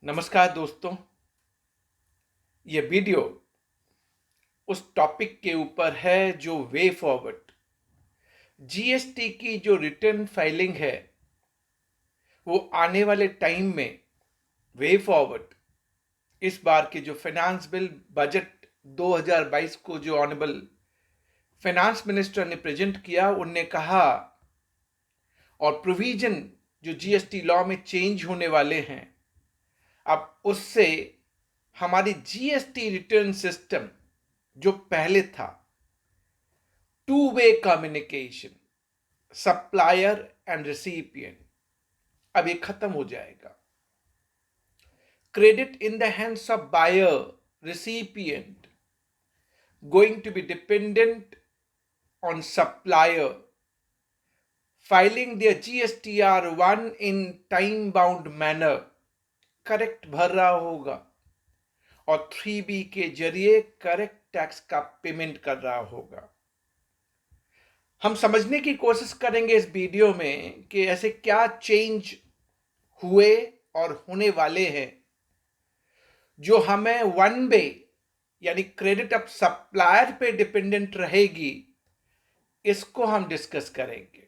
नमस्कार दोस्तों। ये वीडियो उस टॉपिक के ऊपर है जो वे फॉरवर्ड जीएसटी की जो रिटर्न फाइलिंग है वो आने वाले टाइम में वे फॉरवर्ड इस बार के जो फाइनेंस बिल बजट 2022 को जो ऑनरेबल फाइनेंस मिनिस्टर ने प्रेजेंट किया, उनने कहा और प्रोविजन जो जीएसटी लॉ में चेंज होने वाले हैं, अब उससे हमारी जीएसटी रिटर्न सिस्टम जो पहले था, two way communication supplier and recipient, अब ये खत्म हो जाएगा। Credit in the hands of buyer recipient going to be dependent on supplier filing their GSTR1 in time bound manner, correct भर रहा होगा और 3B के जरिए करेक्ट टैक्स का पेमेंट कर रहा होगा। हम समझने की कोशिश करेंगे इस वीडियो में कि ऐसे क्या चेंज हुए और होने वाले हैं जो हमें वन वे यानी क्रेडिट ऑफ सप्लायर पे डिपेंडेंट रहेगी। इसको हम डिस्कस करेंगे।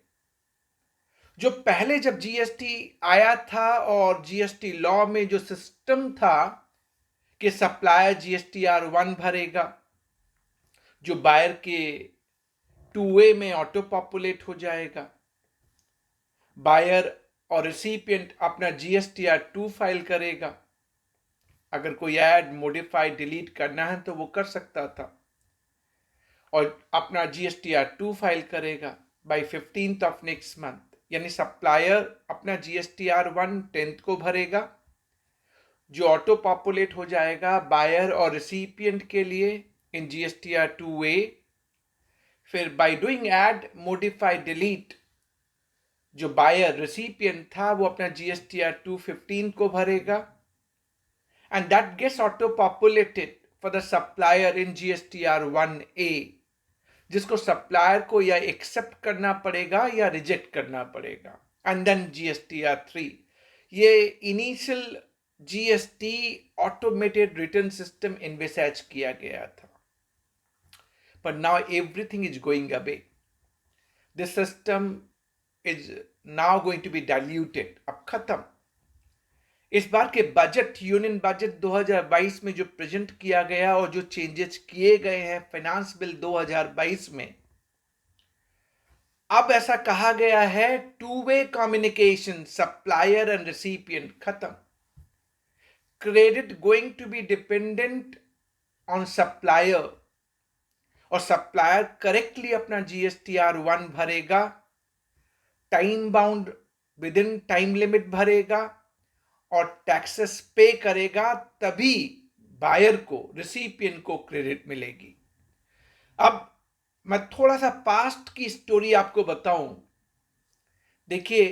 जो पहले जब जीएसटी आया था और जीएसटी लॉ में जो सिस्टम था कि सप्लायर GSTR1 भरेगा, जो बायर के टू वे में ऑटो पॉपुलेट हो जाएगा, बायर और रिसिपिएंट अपना GSTR2 फाइल करेगा। अगर कोई ऐड मॉडिफाई डिलीट करना है तो वो कर सकता था और अपना GSTR2 फाइल करेगा by 15th of next month. यानी सप्लायर अपना GSTR1 10th को भरेगा, जो ऑटो पॉपुलेट हो जाएगा बायर और रिसिपिएंट के लिए इन GSTR2A। फिर by doing add modify delete जो बायर रिसिपिएंट था वो अपना GSTR2 15 को भरेगा and that gets auto populated for the supplier in GSTR1A, जिसको सप्लायर को या एक्सेप्ट करना पड़ेगा या रिजेक्ट करना पड़ेगा। एंड देन GSTR3, ये initial GST automated return system envisage किया गया था, but now everything is going away. This system is now going to be diluted. अब खत्म। इस बार के बजट, यूनियन बजट 2022 में जो प्रेजेंट किया गया और जो चेंजेस किए गए हैं फाइनेंस बिल 2022 में, अब ऐसा कहा गया है two way communication supplier and recipient खत्म। Credit going to be dependent on supplier और सप्लायर करेक्टली अपना GSTR1 भरेगा, time bound within time limit भरेगा और टैक्सेस पे करेगा, तभी बायर को, रिसिपिएंट को क्रेडिट मिलेगी। अब मैं थोड़ा सा पास्ट की स्टोरी आपको बताऊं। देखिए,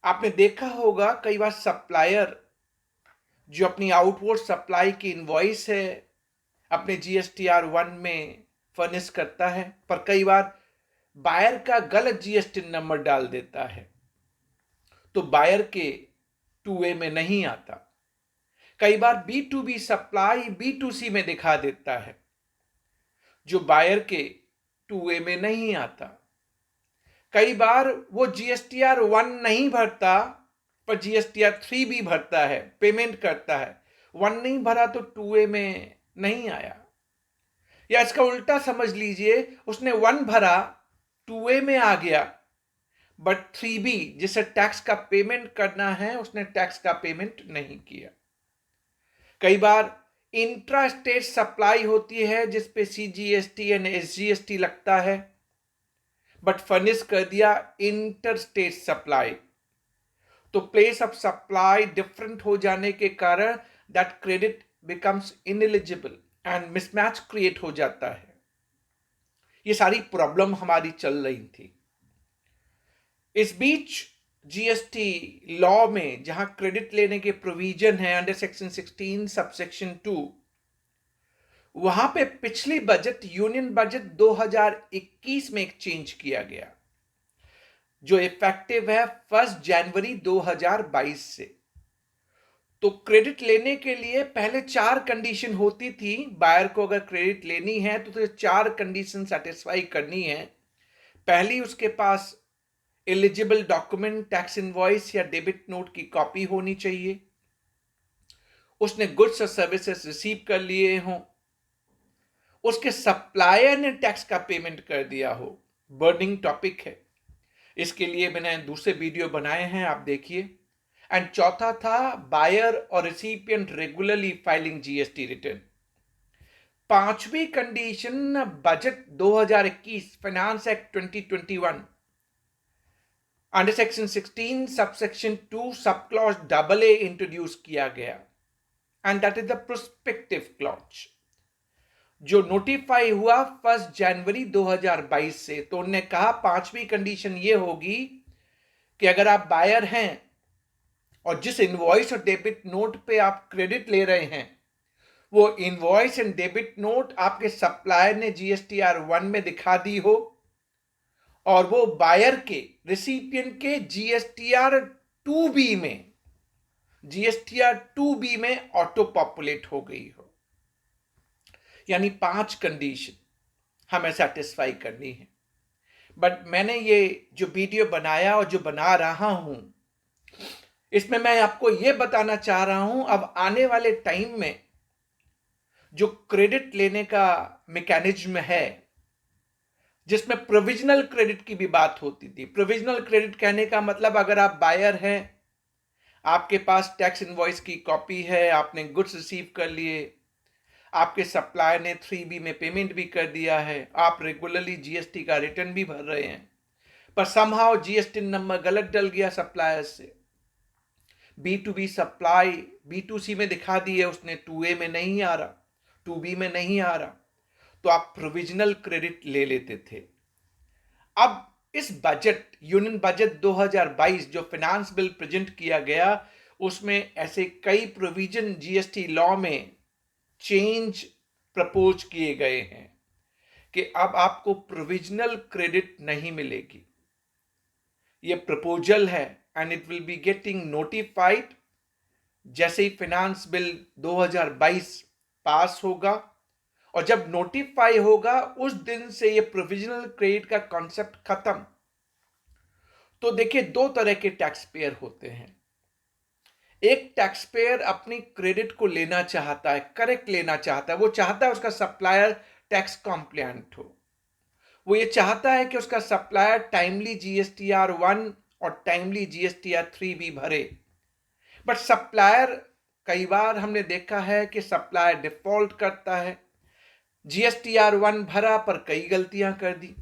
आपने देखा होगा कई बार सप्लायर जो अपनी आउटवर्ड सप्लाई की इनवॉइस है अपने GSTR1 में फर्निश करता है, पर कई बार बायर का गलत GST नंबर डाल देता है तो बायर के 2A में नहीं आता। कई बार B2B सप्लाई B2C में दिखा देता है जो बायर के 2A में नहीं आता। कई बार वो GSTR1 नहीं भरता पर GSTR3 भी भरता है, पेमेंट करता है। 1 नहीं भरा तो 2A में नहीं आया। या इसका उल्टा समझ लीजिए, उसने 1 भरा 2A में आ गया, बट 3B जिसे टैक्स का पेमेंट करना है उसने टैक्स का पेमेंट नहीं किया। कई बार इंट्रा स्टेट सप्लाई होती है जिसपे CGST एंड SGST लगता है, बट फर्निश कर दिया इंटर स्टेट सप्लाई, तो प्लेस ऑफ सप्लाई डिफरेंट हो जाने के कारण that credit becomes ineligible and mismatch create हो जाता है। ये सारी प्रॉब्लम हमारी चल रही थी। इस बीच जीएसटी लॉ में जहां क्रेडिट लेने के प्रोविजन है अंडर सेक्शन 16 सबसेक्शन 2, वहां पे पिछली बजट यूनियन बजट 2021 में एक चेंज किया गया जो इफेक्टिव है 1 जनवरी 2022 से। तो क्रेडिट लेने के लिए पहले 4 कंडीशन होती थी। बायर को अगर क्रेडिट लेनी है तो 4 कंडीशन सेटिस्फाई करनी है। पहली, उसके पास एलिजिबल डॉक्यूमेंट, टैक्स इनवॉइस या डेबिट नोट की कॉपी होनी चाहिए। उसने गुड्स और सर्विसेज रिसीव कर लिए हों। उसके सप्लायर ने टैक्स का पेमेंट कर दिया हो। बर्निंग टॉपिक है, इसके लिए मैंने दूसरे वीडियो बनाए हैं, आप देखिए। एंड चौथा था बायर और recipient regularly filing GST return. पांचवी condition, budget 2021 finance act 2021 under section 16 subsection 2 sub clause AA introduce किया गया, and that is the prospective clause जो नोटिफाई हुआ 1 जनवरी 2022 से। तो उन्होंने कहा पांचवी कंडीशन ये होगी कि अगर आप बायर हैं और जिस इनवॉइस और डेबिट नोट पे आप क्रेडिट ले रहे हैं, वो इनवॉइस एंड डेबिट नोट आपके सप्लायर ने जीएसटीआर 1 में दिखा दी हो, और वो बायर के रिसिपिएंट के जीएसटीआर 2B में ऑटो पॉपुलेट हो गई हो। यानी 5 कंडीशन हमें सेटिस्फाई करनी है। बट मैंने ये जो वीडियो बनाया और जो बना रहा हूं, इसमें मैं आपको ये बताना चाह रहा हूं, अब आने वाले टाइम में जो क्रेडिट लेने का मैकेनिज्म है, जिसमें प्रोविजनल क्रेडिट की भी बात होती थी। प्रोविजनल क्रेडिट कहने का मतलब, अगर आप बायर हैं, आपके पास टैक्स इनवॉइस की कॉपी है, आपने गुड्स रिसीव कर लिए, आपके सप्लायर ने 3B में पेमेंट भी कर दिया है, आप रेगुलरली जीएसटी का रिटर्न भी भर रहे हैं, पर समहाउ जीएसटी नंबर गलत डल गया सप्लायर से। B2B सप्लाई B2C में दिखा दी है उसने, 2A में नहीं आ रहा, 2B में नहीं आ रहा, तो आप प्रोविजनल क्रेडिट ले लेते थे। अब इस बजट, यूनियन बजट 2022 जो फाइनेंस बिल प्रेजेंट किया गया, उसमें ऐसे कई प्रोविजन जीएसटी लॉ में चेंज प्रपोज किए गए हैं कि अब आपको प्रोविजनल क्रेडिट नहीं मिलेगी। ये प्रपोजल है and it will be getting notified जैसे ही फाइनेंस बिल 2022 पास होगा। और जब नोटिफाई होगा उस दिन से ये प्रोविजनल क्रेडिट का कॉन्सेप्ट खत्म। तो देखिए, 2 तरह के टैक्स पेयर होते हैं। एक टैक्स पेयर अपनी क्रेडिट को लेना चाहता है, करेक्ट लेना चाहता है, वो चाहता है उसका सप्लायर टैक्स कॉम्प्लायंट हो, वो ये चाहता है कि उसका सप्लायर टाइमली जीएसटीआर 1 और टाइमली जीएसटीआर 3B भरे। बट सप्लायर, कई बार हमने देखा है कि सप्लायर डिफॉल्ट करता है, जीएसटीआर 1 भरा पर कई गलतियां कर दी,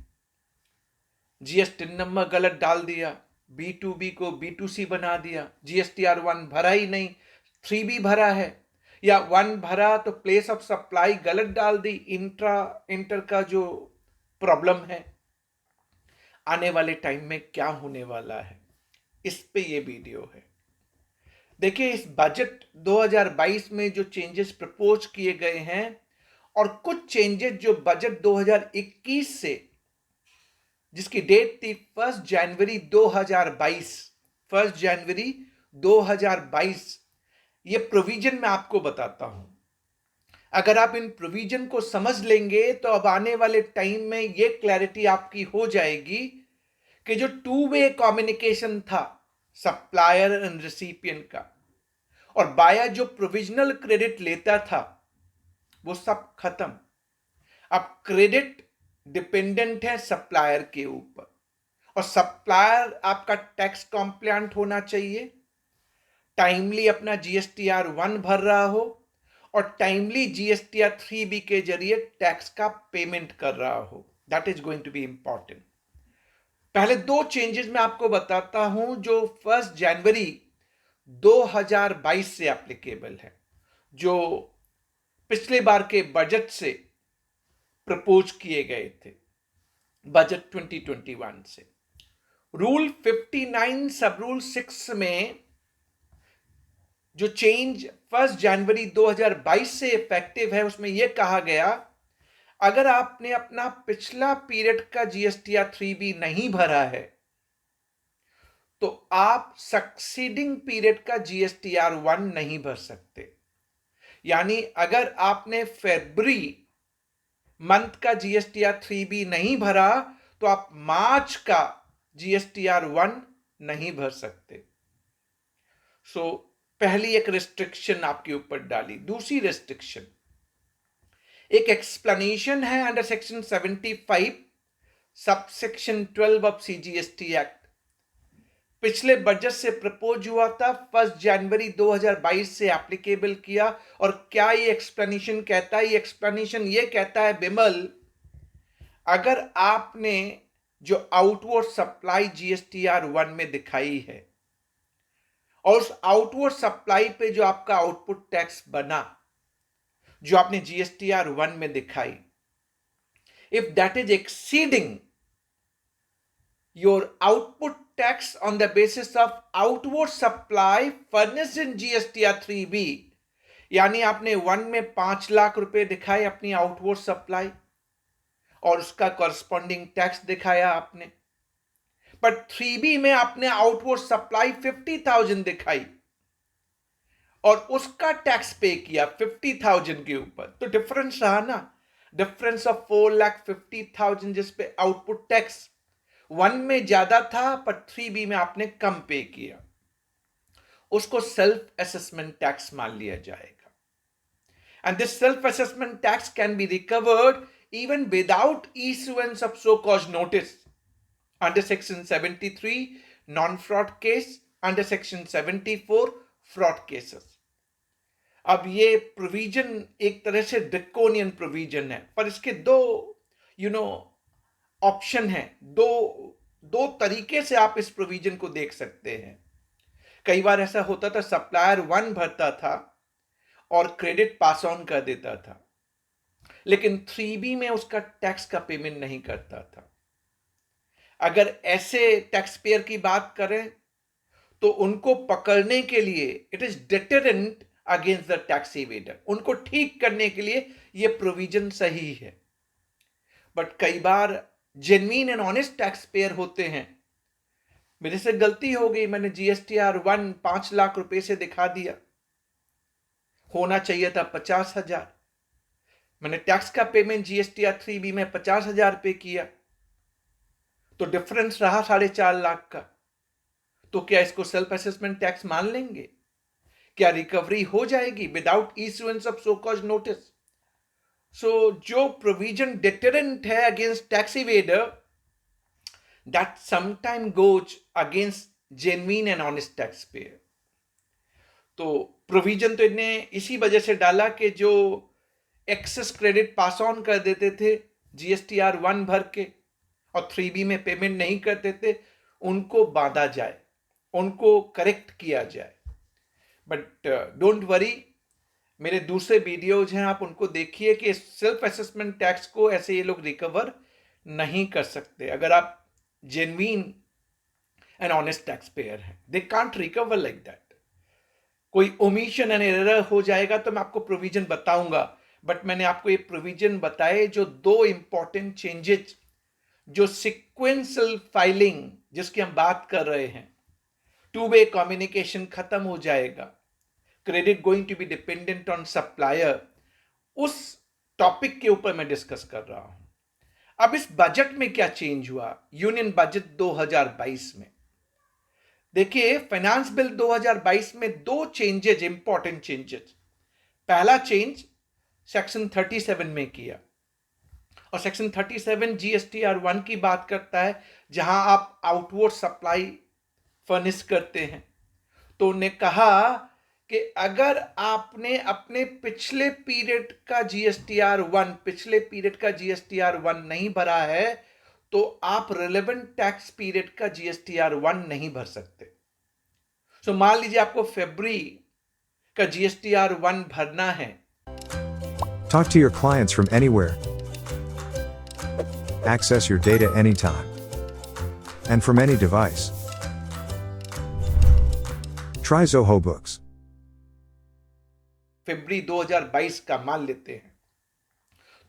जीएसटी नंबर गलत डाल दिया, B2B को B2C बना दिया, जीएसटीआर 1 भरा ही नहीं, 3B भरा है, या 1 भरा तो प्लेस ऑफ सप्लाई गलत डाल दी, इंटर का जो प्रॉब्लम है। आने वाले टाइम में क्या होने वाला है, इस पे ये वीडियो है। देखिए, इस बजट 2022 में जो चेंजेस प्रपोज किए गए हैं, और कुछ चेंजेस जो बजट 2021 से, जिसकी डेट थी 1 जनवरी 2022, 1 जनवरी 2022, ये प्रोविजन मैं आपको बताता हूं। अगर आप इन प्रोविजन को समझ लेंगे तो अब आने वाले टाइम में ये क्लैरिटी आपकी हो जाएगी कि जो 2 वे कम्युनिकेशन था सप्लायर एंड रिसिपिएंट का, और बायर जो प्रोविजनल क्रेडिट लेता था, वो सब खत्म। अब क्रेडिट डिपेंडेंट है सप्लायर के ऊपर, और सप्लायर आपका टैक्स कॉम्प्लायंट होना चाहिए, टाइमली अपना जीएसटीआर 1 भर रहा हो, और टाइमली जीएसटीआर 3B के जरिए टैक्स का पेमेंट कर रहा हो। That is going to be important. पहले 2 चेंजेस मैं आपको बताता हूं जो 1 जनवरी 2022 से एप्लीकेबल है, जो पिछले बार के बजट से प्रपोज किए गए थे, बजट 2021 से। रूल 59 सब रूल 6 में जो चेंज 1 जनवरी 2022 से इफेक्टिव है, उसमें यह कहा गया, अगर आपने अपना पिछला पीरियड का जीएसटीआर 3B नहीं भरा है, तो आप सक्सीडिंग पीरियड का GSTR1 नहीं भर सकते। यानी अगर आपने फरवरी मंथ का GSTR3B नहीं भरा तो आप मार्च का GSTR1 नहीं भर सकते। सो पहली एक रिस्ट्रिक्शन आपके ऊपर डाली। दूसरी रिस्ट्रिक्शन, एक एक्सप्लेनेशन है under section 75 sub section 12 of CGST act. पिछले बजट से प्रपोज हुआ था, 1 जनवरी 2022 से एप्लीकेबल किया। और क्या ये एक्सप्लेनेशन कहता है? ये एक्सप्लेनेशन ये कहता है बिमल, अगर आपने जो आउटवर्ड सप्लाई GSTR1 में दिखाई है और उस आउटवर्ड सप्लाई पे जो आपका आउटपुट टैक्स बना, जो आपने GSTR1 में दिखाई, if that is exceeding your output tax on the basis of outward supply furnished in GSTR3B, यानी आपने 1 में 5 लाख रुपए दिखाए अपनी आउटवर्ड सप्लाई और उसका कॉरस्पॉन्डिंग टैक्स दिखाया आपने, बट 3B में आपने आउटवर्ड सप्लाई 50,000 दिखाई और उसका टैक्स पे किया 50,000 के ऊपर, तो डिफरेंस रहा ना, डिफरेंस ऑफ 4,50,000 जिस पे आउटपुट टैक्स 1 में ज्यादा था पर 3B में आपने कम पे किया, उसको सेल्फ असेसमेंट टैक्स मान लिया जाएगा। And this self assessment tax can be recovered even without issuance of so called notice under section 73 non-fraud case, under section 74 fraud cases। अब ये प्रोविजन एक तरह से ड्रैकोनियन प्रोविजन है, पर इसके दो ऑप्शन है, दो तरीके से आप इस प्रोविजन को देख सकते हैं। कई बार ऐसा होता था, सप्लायर 1 भरता था और क्रेडिट पास ऑन कर देता था, लेकिन 3B में उसका टैक्स का पेमेंट नहीं करता था। अगर ऐसे टैक्स पेयर की बात करें तो उनको पकड़ने के लिए it is deterrent against the tax evader, उनको ठीक करने के लिए यह प्रोविजन सही है। बट कई बार genuine and honest tax payer होते हैं, मेरे से गलती हो गई, मैंने GSTR1 5 लाख रुपए से दिखा दिया, होना चाहिए था 50,000, मैंने टैक्स का पेमेंट GSTR3B में 50,000 पे किया, तो डिफरेंस रहा 4.5 लाख का। तो क्या इसको सेल्फ असेसमेंट टैक्स मान लेंगे? क्या रिकवरी हो जाएगी without issuance of so called notice? So जो प्रोविजन डिटरेंट है against tax evader, that sometime goes against genuine and honest tax payer. तो प्रोविजन तो इन्हें इसी वजह से डाला कि जो एक्सेस क्रेडिट पास ऑन कर देते थे GSTR1 भर के और 3B में पेमेंट नहीं करते थे, उनको बांधा जाए, उनको करेक्ट किया जाए। बट डोंट वरी, मेरे दूसरे वीडियोज हैं, आप उनको देखिए कि सेल्फ असेसमेंट टैक्स को ऐसे ये लोग रिकवर नहीं कर सकते। अगर आप genuine and honest tax payer हैं, they can't recover like that. कोई ओमिशन एंड एरर हो जाएगा तो मैं आपको प्रोविजन बताऊंगा, बट मैंने आपको ये प्रोविजन बताए जो 2 इंपॉर्टेंट चेंजेस, जो सिक्वेंशियल फाइलिंग जिसकी हम बात कर रहे हैं, 2-वे कम्युनिकेशन खत्म हो जाएगा, credit going to be dependent on supplier, उस टॉपिक के ऊपर मैं डिस्कस कर रहा हूं। अब इस बजट में क्या चेंज हुआ, यूनियन बजट 2022 में देखिए, फाइनेंस बिल 2022 में 2 चेंजेस, इंपॉर्टेंट चेंजेस। पहला चेंज सेक्शन 37 में किया, और सेक्शन 37 GSTR1 की बात करता है, जहां आप आउटवर्ड सप्लाई फर्निश करते हैं। तो उन्होंने कहा कि अगर आपने अपने पिछले पीरियड का GSTR1 नहीं भरा है, तो आप रिलेवेंट टैक्स पीरियड का GSTR1 नहीं भर सकते। सो मान लीजिए आपको फरवरी का GSTR1 भरना है। Talk to your clients from anywhere. Access your data anytime and from any device. Try Zoho Books. फरवरी 2022 का मान लेते हैं,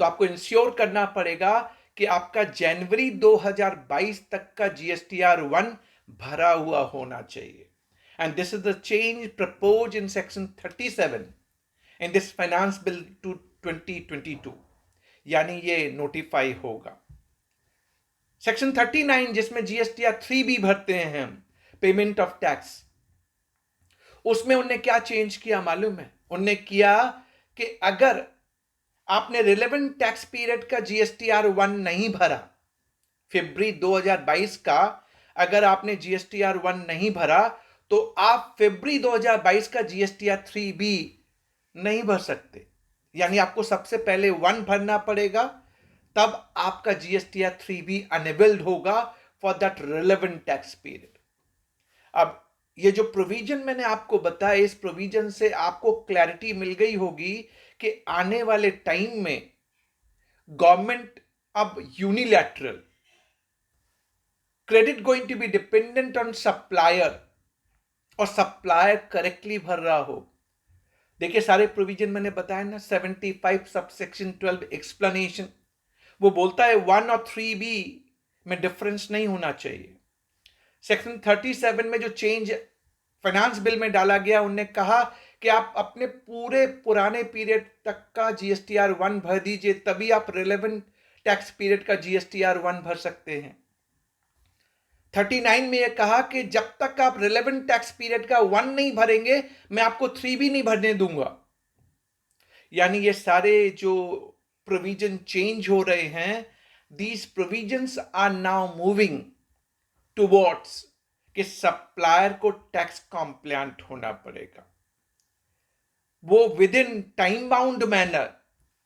तो आपको इंश्योर करना पड़ेगा कि आपका जनवरी 2022 तक का GSTR1 भरा हुआ होना चाहिए। And this is the change propose in section 37 in this finance bill to 2022, यानी ये नोटिफाई होगा। सेक्शन 39 जिसमें जीएसटीआर 3B भरते हैं हम, पेमेंट ऑफ टैक्स, उसमें उनने क्या चेंज किया मालूम है? उनने किया कि अगर आपने रिलेवेंट टैक्स पीरियड का जीएसटीआर 1 नहीं भरा, फरवरी 2022 का अगर आपने जीएसटीआर 1 नहीं भरा, तो आप फरवरी 2022 का जीएसटीआर 3B नहीं भर सकते। यानी आपको सबसे पहले 1 भरना पड़ेगा, तब आपका जीएसटीआर 3B अनेबल्ड होगा for that relevant tax period. अब ये जो प्रोविजन मैंने आपको बताया, इस प्रोविजन से आपको क्लैरिटी मिल गई होगी कि आने वाले टाइम में गवर्नमेंट अब unilateral credit going to be dependent on supplier, और सप्लायर करेक्टली भर रहा हो। देखिए सारे प्रोविजन मैंने बताया ना, 75 सबसेक्शन 12 एक्सप्लेनेशन, वो बोलता है 1 और 3B में डिफरेंस नहीं होना चाहिए। सेक्शन 37 में जो चेंज फाइनेंस बिल में डाला गया, उन्होंने कहा कि आप अपने पूरे पुराने पीरियड तक का जीएसटीआर 1 भर दीजिए, तभी आप रिलेवेंट टैक्स पीरियड का जीएसटीआर 1 भर सकते हैं। 39 में यह कहा कि जब तक आप रिलेवेंट टैक्स पीरियड का 1 नहीं भरेंगे, मैं आपको 3B नहीं भरने दूंगा। यानी ये सारे जो प्रोविजन चेंज हो रहे हैं, these provisions are now moving towards कि सप्लायर को टैक्स कॉम्प्लायंट होना पड़ेगा। वो within time bound manner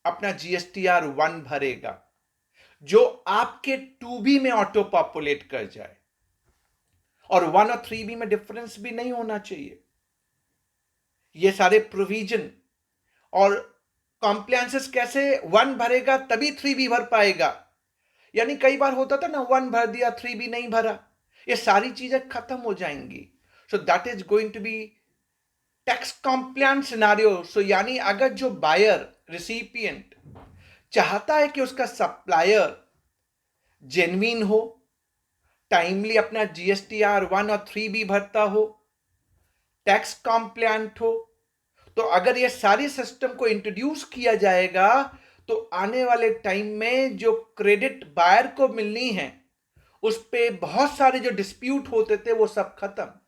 अपना जीएसटीआर 1 भरेगा, जो आपके 2B में ऑटो पॉपुलेट कर जाए, और 1 और 3B में डिफरेंस भी नहीं होना चाहिए। ये सारे प्रोविजन और कॉम्प्लायंसेस कैसे, 1 भरेगा तभी 3B भर पाएगा। यानी कई बार होता था ना, 1 भर दिया 3B नहीं भरा, ये सारी चीजें खत्म हो जाएंगी। So that is going to be tax compliant scenario. So यानी अगर जो बायर रिसिपिएंट चाहता है कि उसका सप्लायर जेन्युइन हो, टाइमली अपना जीएसटीआर 1 और 3B भरता हो, टैक्स कॉम्प्लायंट हो, तो अगर ये सारी सिस्टम को इंट्रोड्यूस किया जाएगा, तो आने वाले टाइम में जो क्रेडिट बायर को मिलनी है, उस पे बहुत सारे जो डिस्प्यूट होते थे वो सब खत्म।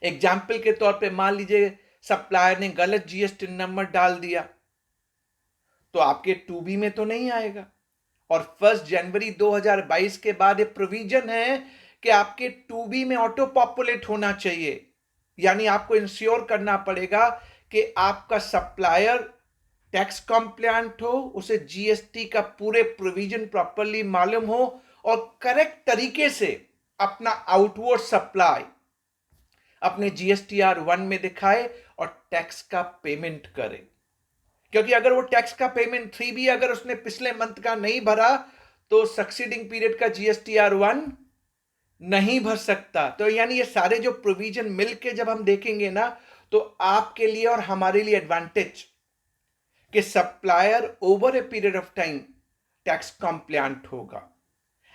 एग्जाम्पल के तौर पे मान लीजिए सप्लायर ने गलत जीएसटी नंबर डाल दिया, तो आपके 2B में तो नहीं आएगा। और 1 जनवरी 2022 के बाद ये प्रोविजन है कि आपके 2B में ऑटो पॉपुलेट होना चाहिए। यानी आपको इंश्योर करना पड़ेगा कि आपका सप्लायर टैक्स कॉम्प्लायंट हो, उसे जीएसटी का पूरे प्रोविजन प्रॉपरली मालूम हो, और करेक्ट तरीके से अपना आउटवर्ड सप्लाई अपने जीएसटीआर 1 में दिखाए और टैक्स का पेमेंट करे। क्योंकि अगर वो टैक्स का पेमेंट 3B अगर उसने पिछले मंथ का नहीं भरा, तो सक्सीडिंग पीरियड का जीएसटीआर 1 नहीं भर सकता। तो यानी ये सारे जो प्रोविजन मिलके जब हम देखेंगे ना, तो आपके लिए और हमारे लिए एडवांटेज कि supplier over a period of time tax compliant होगा।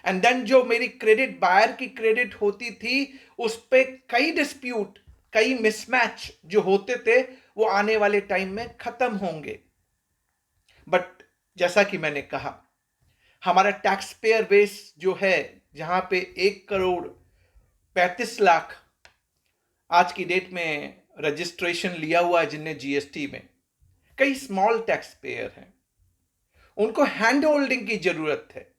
एंड देन जो मेरी क्रेडिट बायर की क्रेडिट होती थी, उस पे कई डिस्प्यूट, कई मिसमैच जो होते थे, वो आने वाले टाइम में खत्म होंगे। बट जैसा कि मैंने कहा, हमारा टैक्स पेयर बेस जो है, जहां पे 1,35,00,000 आज की डेट में रजिस्ट्रेशन लिया हुआ है जिनने जीएसटी में, कई स्मॉल टैक्स पेयर हैं, उनको हैंड होल्डिंग की जरूरत है।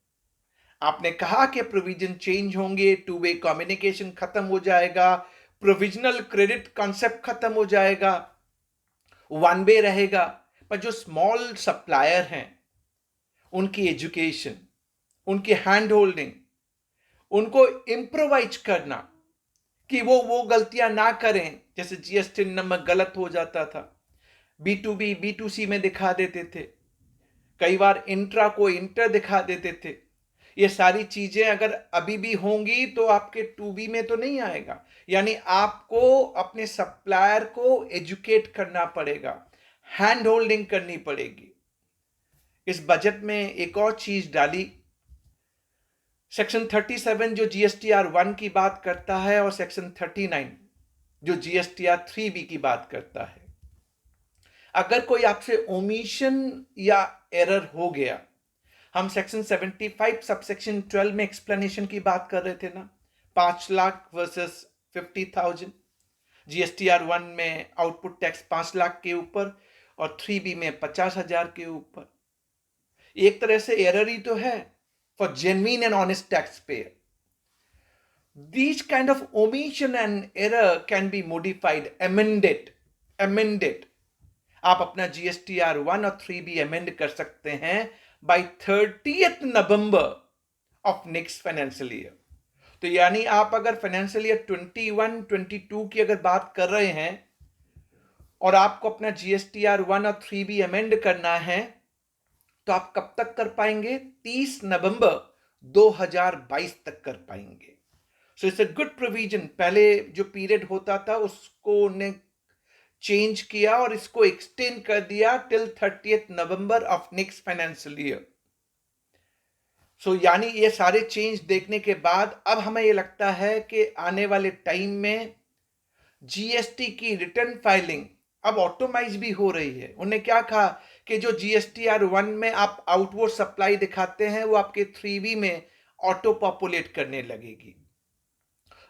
आपने कहा कि प्रोविजन चेंज होंगे, 2 वे कम्युनिकेशन खत्म हो जाएगा, प्रोविजनल क्रेडिट कॉन्सेप्ट खत्म हो जाएगा, 1 वे रहेगा। पर जो स्मॉल सप्लायर हैं, उनकी एजुकेशन, उनकी हैंड होल्डिंग, उनको इम्प्रोवाइज करना कि वो गलतियां ना करें, जैसे जीएसटी नंबर गलत हो जाता था, B2B B2C में दिखा देते थे, कई बार इंट्रा को इंटर दिखा देते थे। ये सारी चीजें अगर अभी भी होंगी तो आपके 2B में तो नहीं आएगा। यानी आपको अपने सप्लायर को एजुकेट करना पड़ेगा, हैंड होल्डिंग करनी पड़ेगी। इस बजट में एक और चीज डाली, सेक्शन 37 जो जीएसटीआर 1 की बात करता है और सेक्शन 39 जो जीएसटीआर 3B की बात करता है। अगर कोई आपसे ओमिशन या एरर हो गया, हम सेक्शन 75 सबसेक्शन 12 में एक्सप्लेनेशन की बात कर रहे थे ना, 5 लाख वर्सेस 50,000। जीएसटीआर 1 में आउटपुट टैक्स 5 लाख के ऊपर और 3B में 50,000 के ऊपर। एक तरह से एरर ही तो है for genuine and honest tax pair. These kind of omission and error can be modified, amended. आप अपना जीएसटीआर 1 और 3B अमेंड कर सकते हैं by 30th November of next financial year. तो यानी आप अगर फाइनेंशियल ईयर 21-22 की अगर बात कर रहे हैं और आपको अपना जीएसटीआर 1 और 3B अमेंड करना है, तो आप कब तक कर पाएंगे? 30 नवंबर 2022 तक कर पाएंगे। So it's a good provision. पहले जो पीरियड होता था उसको उन्हें चेंज किया और इसको एक्सटेंड कर दिया till 30th November of next financial year. So यानी ये सारे चेंज देखने के बाद अब हमें ये लगता है कि आने वाले टाइम में जीएसटी की रिटर्न फाइलिंग अब ऑटोमाइज भी हो रही है। उन्हें क्या कहा कि जो जीएसटीआर 1 में आप आउटवर्ड सप्लाई दिखाते हैं वो आपके 3B में ऑटो पॉपुलेट करने लगेगी।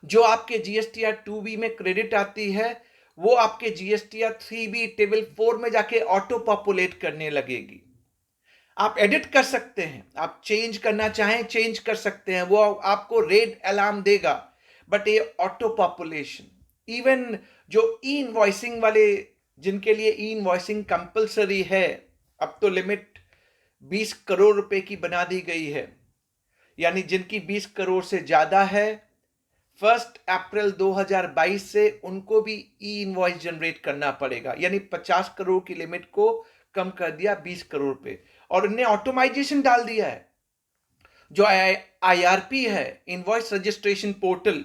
जो आपके जीएसटीआर 2B में क्रेडिट आती है वो आपके जीएसटीआर 3B टेबल 4 में जाके ऑटो पॉपुलेट करने लगेगी। आप एडिट कर सकते हैं, आप चेंज करना चाहें चेंज कर सकते हैं, वो आपको रेड अलार्म देगा, बट ये ऑटो पॉपुलेशन। इवन जो ई इनवॉइसिंग वाले जिनके लिए ई इनवॉइसिंग कंपल्सरी है, अब तो लिमिट 20 करोड़ रुपए की बना दी गई है, यानी जिनकी 20 करोड़ से ज्यादा है 1 अप्रैल 2022 से उनको भी ई इनवॉइस जनरेट करना पड़ेगा, यानी 50 करोड़ की लिमिट को कम कर दिया 20 करोड़ पे। और उन्हें ऑटोमाइजेशन डाल दिया है। जो आईआरपी है, इनवॉइस रजिस्ट्रेशन पोर्टल,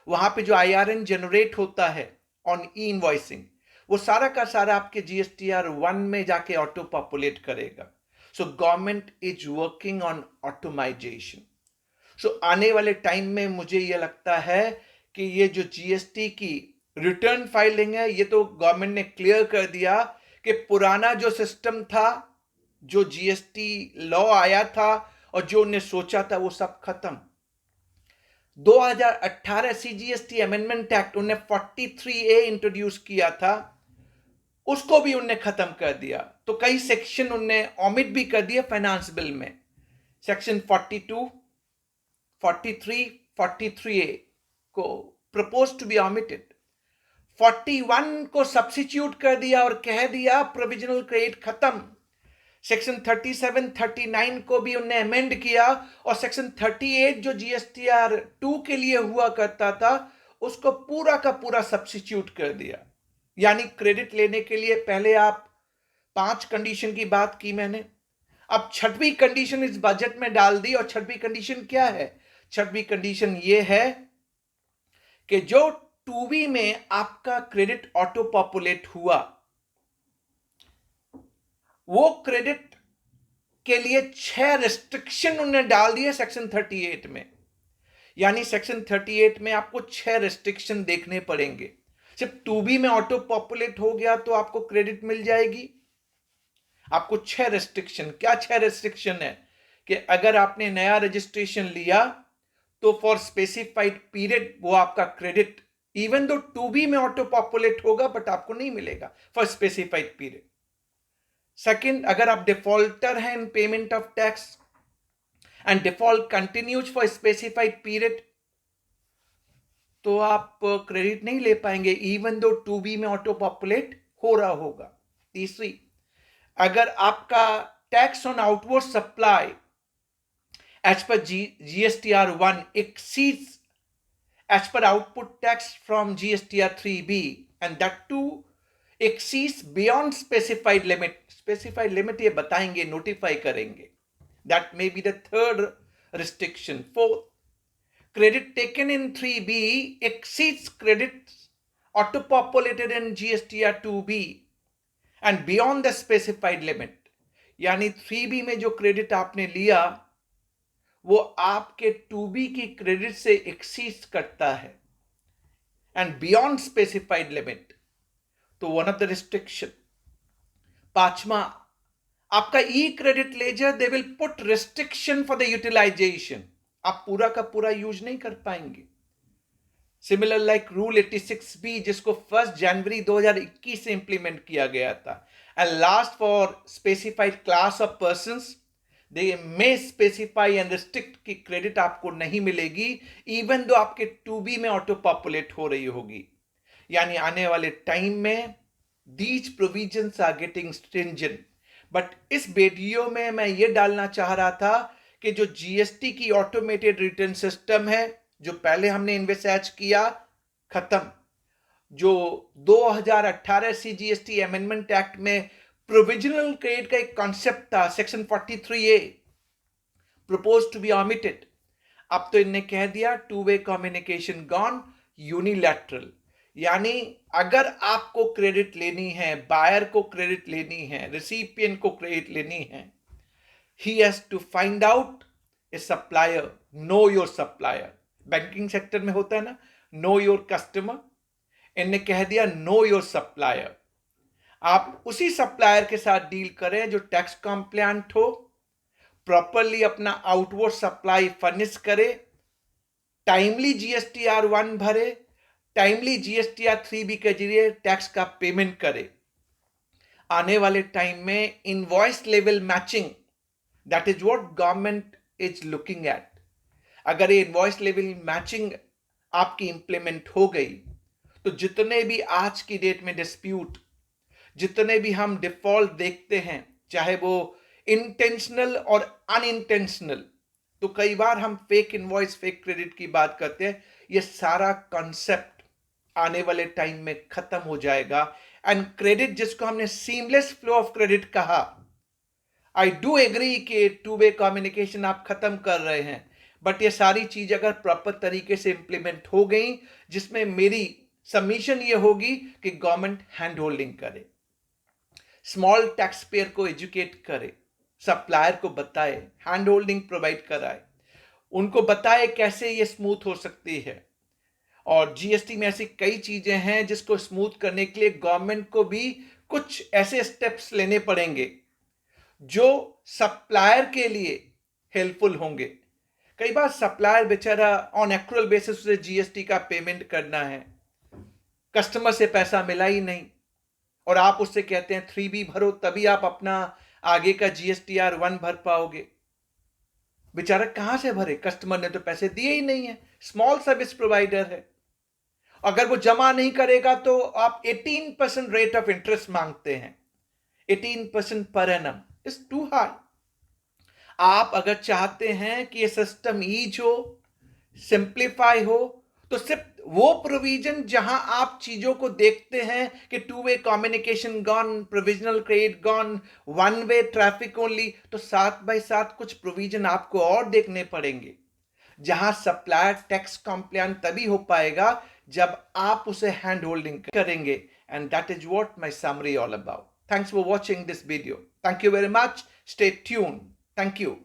वहां पे जो आईआरएन जनरेट होता है ऑन ई इनवॉइसिंग, वो सारा का सारा आपके जीएसटीआर 1 में जाके ऑटो पॉपुलेट करेगा। So government is working on automization. So आने वाले टाइम में मुझे यह लगता है कि ये जो जीएसटी की रिटर्न फाइलिंग है, ये तो गवर्नमेंट ने क्लियर कर दिया कि पुराना जो सिस्टम था, जो जीएसटी लॉ आया था और जो उन्हें सोचा था वो सब खत्म। 2018 सीजीएसटी अमेंडमेंट एक्ट उन्हें 43A इंट्रोड्यूस किया था, उसको भी उन्हें खत्म कर दिया। तो कई सेक्शन उन्हें ऑमिट भी कर दिया फाइनेंस बिल में। सेक्शन 42, 43, 43A को प्रपोज टू बी ऑमिटेड। 41 को सब्स्टिट्यूट कर दिया और कह दिया प्रोविजनल क्रेडिट खत्म। सेक्शन 37, 39 को भी उन्हें अमेंड किया और सेक्शन 38 जो जीएसटीआर 2 के लिए हुआ करता था उसको पूरा का पूरा सब्स्टिट्यूट कर दिया। यानी क्रेडिट लेने के लिए पहले आप 5 कंडीशन की बात की मैंने, अब 6वीं कंडीशन इस बजट में डाल दी। और 6वीं कंडीशन क्या है? 6वीं कंडीशन ये है कि जो 2B में आपका क्रेडिट ऑटो पॉपुलेट हुआ, वो क्रेडिट के लिए 6 रिस्ट्रिक्शन उन्होंने डाल दिए सेक्शन 38 में। यानी सेक्शन 38 में आपको 6 रिस्ट्रिक्शन देखने पड़ेंगे। सिर्फ 2B में ऑटो पॉपुलेट हो गया तो आपको क्रेडिट मिल जाएगी। आपको 6 रिस्ट्रिक्शन, क्या 6 रिस्ट्रिक्शन है कि अगर आपने नया रजिस्ट्रेशन लिया तो फॉर स्पेसिफाइड पीरियड वो आपका क्रेडिट, इवन दो 2B में ऑटो पॉपुलेट होगा बट आपको नहीं मिलेगा फॉर स्पेसिफाइड पीरियड। सेकंड, अगर आप डिफॉल्टर हैं इन payment of tax and default continues for specified period, तो आप क्रेडिट नहीं ले पाएंगे इवन दो 2B में ऑटो पॉपुलेट हो रहा होगा। तीसरी, अगर आपका tax on outward supply as per GSTR 1 exceeds as per output tax from GSTR 3B and that too exceeds beyond specified limit. Specified limit ये बताएंगे, notify करेंगे. That may be the third restriction. Fourth, credit taken in 3B exceeds credits auto-populated in GSTR 2B and beyond the specified limit. यानी 3B में जो credit आपने लिया वो आपके टू बी की क्रेडिट से एक्सीड करता है एंड बियॉन्ड स्पेसिफाइड लिमिट, तो वन ऑफ द रिस्ट्रिक्शन। पांचवा, आपका E credit ledger they will put restriction for the utilisation, आप पूरा का पूरा यूज नहीं कर पाएंगे। सिमिलर लाइक रूल 86B जिसको 1 जनवरी 2021 से इंप्लीमेंट किया गया था। And last, for specified class of persons they may specify and restrict की क्रेडिट आपको नहीं मिलेगी इवन दो आपके 2B में ऑटो पॉपुलेट हो रही होगी। यानी आने वाले टाइम में these provisions are getting stringent. But इस वीडियो में मैं ये डालना चाह रहा था कि जो जीएसटी की ऑटोमेटेड रिटर्न सिस्टम है जो पहले हमने इन्वेस्ट किया, खत्म। जो 2018 सीजीएसटी अमेंडमेंट एक्ट में प्रोविजनल क्रेडिट का एक कॉन्सेप्ट था, section 43A propose to be omitted, अब तो इनने कह दिया two way communication gone, unilateral. यानी अगर आपको क्रेडिट लेनी है, बायर को क्रेडिट लेनी है, रिसिपिएंट को क्रेडिट लेनी है, he has to find out a supplier, know your supplier। Banking sector में होता है ना, know your customer, इनने कह दिया know your supplier। आप उसी सप्लायर के साथ डील करें जो टैक्स कॉम्प्लायंट हो, प्रॉपरली अपना आउटवर्ड सप्लाई फर्निश करे, टाइमली जीएसटीआर 1 भरे, टाइमली जीएसटीआर 3B के जरिए टैक्स का पेमेंट करे। आने वाले टाइम में invoice level matching, that is what government is looking at. अगर ये इनवॉइस लेवल मैचिंग आपकी इंप्लीमेंट हो गई तो जितने भी आज की डेट में डिस्प्यूट, जितने भी हम डिफॉल्ट देखते हैं, चाहे वो इंटेंशनल और अनइंटेंशनल, तो कई बार हम फेक इनवॉइस, फेक क्रेडिट की बात करते हैं, ये सारा कॉन्सेप्ट आने वाले टाइम में खत्म हो जाएगा। एंड क्रेडिट जिसको हमने सीमलेस फ्लो ऑफ क्रेडिट कहा, आई डू एग्री कि टू वे कम्युनिकेशन आप खत्म कर रहे हैं, बट ये सारी चीज अगर प्रॉपर तरीके से इंप्लीमेंट हो गई, जिसमें मेरी सबमिशन ये होगी कि गवर्नमेंट हैंड होल्डिंग करे, स्मॉल टैक्स पेयर को एजुकेट करे, सप्लायर को बताए, हैंड होल्डिंग प्रोवाइड कराए, उनको बताए कैसे ये स्मूथ हो सकती है। और जीएसटी में ऐसी कई चीजें हैं जिसको स्मूथ करने के लिए गवर्नमेंट को भी कुछ ऐसे स्टेप्स लेने पड़ेंगे जो सप्लायर के लिए हेल्पफुल होंगे। कई बार सप्लायर बेचारा ऑन एक्रूअल बेसिस से जीएसटी का पेमेंट करना है, कस्टमर से पैसा मिला ही नहीं, और आप उससे कहते हैं 3B भरो तभी आप अपना आगे का जीएसटीआर 1 भर पाओगे। बेचारा कहां से भरे, कस्टमर ने तो पैसे दिए ही नहीं है, स्मॉल सर्विस प्रोवाइडर है। अगर वो जमा नहीं करेगा तो आप 18% रेट ऑफ इंटरेस्ट मांगते हैं, 18% per annum is to high. आप अगर चाहते हैं कि ये सिस्टम ईज हो, सिंप्लीफाई हो, तो सिर्फ वो प्रोविजन जहां आप चीजों को देखते हैं कि to way communication gone, provisional credit gone, one way traffic only, तो साथ बाय साथ कुछ प्रोविजन आपको और देखने पड़ेंगे जहां सप्लायर टैक्स कॉम्प्लायंट तभी हो पाएगा जब आप उसे हैंड होल्डिंग करेंगे। And that is what my summary all about. Thanks for watching this video. Thank you very much. Stay tuned. Thank you.